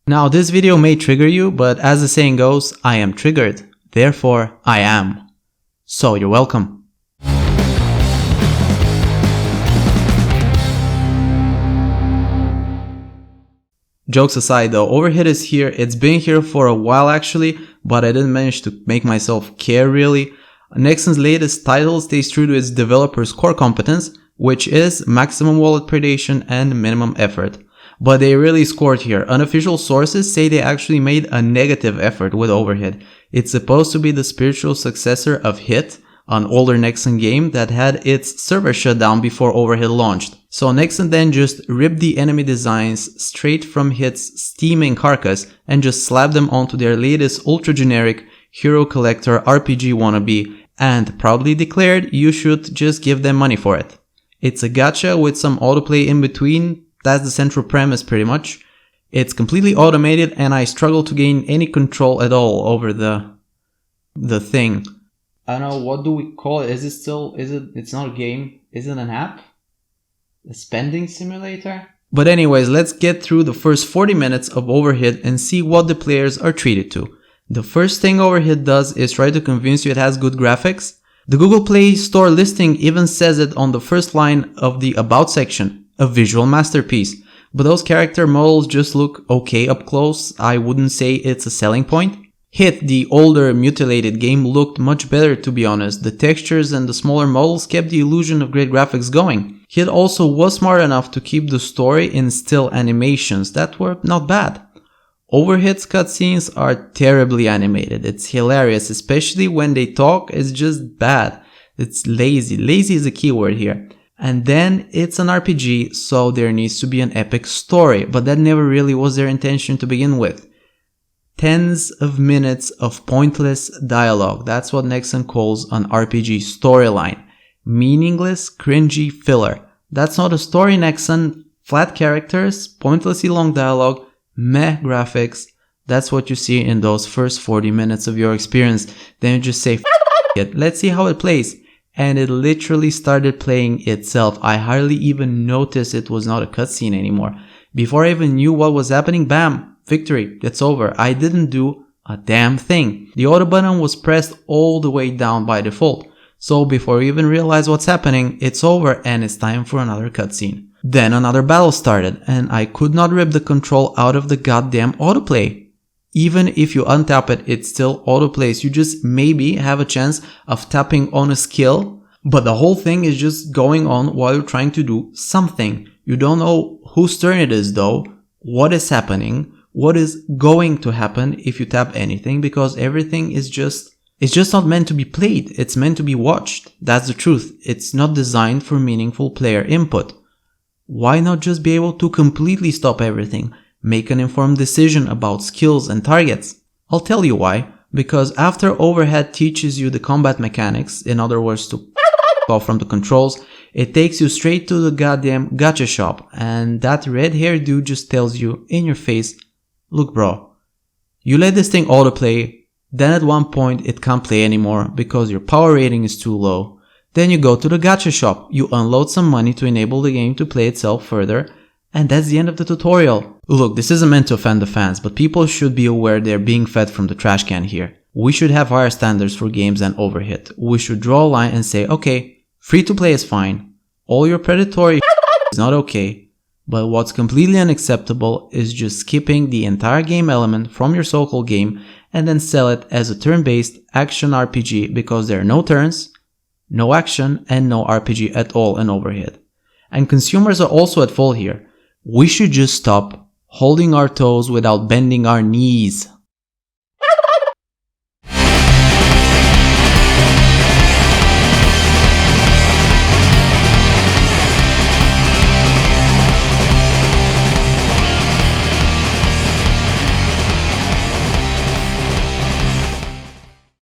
Now this video may trigger you, but as the saying goes, I am triggered, therefore I am. So you're welcome. Jokes aside though, Overhit is here. It's been here for a while actually, but I didn't manage to make myself care really. Nexon's latest title stays true to its developer's core competence, which is maximum wallet predation and minimum effort. But they really scored here. Unofficial sources say they actually made a negative effort with Overhit. It's supposed to be the spiritual successor of Hit, an older Nexon game that had its server shut down before Overhit launched. So Nexon then just ripped the enemy designs straight from Hit's steaming carcass and just slapped them onto their latest ultra generic hero collector RPG wannabe and proudly declared you should just give them money for it. It's a gacha with some autoplay in between. That's the central premise pretty much. It's completely automated and I struggle to gain any control at all over the thing. I don't know, what do we call it? It's not a game. Is it an app? A spending simulator? But anyways, let's get through the first 40 minutes of Overhit and see what the players are treated to. The first thing Overhit does is try to convince you it has good graphics. The Google Play Store listing even says it on the first line of the About section. A visual masterpiece. But those character models just look okay up close. I wouldn't say it's a selling point. Hit, the older mutilated game, looked much better to be honest. The textures and the smaller models kept the illusion of great graphics going. Hit also was smart enough to keep the story in still animations that were not bad. Overhit's cutscenes are terribly animated. It's hilarious, especially when they talk. It's just bad. It's lazy. Lazy is a keyword here. And then it's an RPG, so there needs to be an epic story, but that never really was their intention to begin with. Tens of minutes of pointless dialogue. That's what Nexon calls an RPG storyline. Meaningless, cringy filler. That's not a story, Nexon. Flat characters, pointlessly long dialogue, meh graphics. That's what you see in those first 40 minutes of your experience. Then you just say, F it, let's see how it plays. And it literally started playing itself. I hardly even noticed it was not a cutscene anymore. Before I even knew what was happening, bam, victory, it's over. I didn't do a damn thing. The auto button was pressed all the way down by default. So before you even realize what's happening, it's over and it's time for another cutscene. Then another battle started and I could not rip the control out of the goddamn autoplay. Even if you untap it, it still autoplays. You just maybe have a chance of tapping on a skill, but the whole thing is just going on while you're trying to do something. You don't know whose turn it is though, what is happening, what is going to happen if you tap anything, because everything is it's just not meant to be played. It's meant to be watched. That's the truth. It's not designed for meaningful player input. Why not just be able to completely stop everything? Make an informed decision about skills and targets. I'll tell you why. Because after Overhit teaches you the combat mechanics, in other words to off from the controls, it takes you straight to the goddamn gacha shop and that red haired dude just tells you in your face, look bro, you let this thing autoplay, then at one point it can't play anymore because your power rating is too low. Then you go to the gacha shop, you unload some money to enable the game to play itself further, and that's the end of the tutorial. Look, this isn't meant to offend the fans, but people should be aware they're being fed from the trash can here. We should have higher standards for games than Overhit. We should draw a line and say, okay, free to play is fine. All your predatory is not okay. But what's completely unacceptable is just skipping the entire game element from your so-called game and then sell it as a turn-based action RPG because there are no turns, no action, and no RPG at all in Overhit. And consumers are also at fault here. We should just stop holding our toes without bending our knees.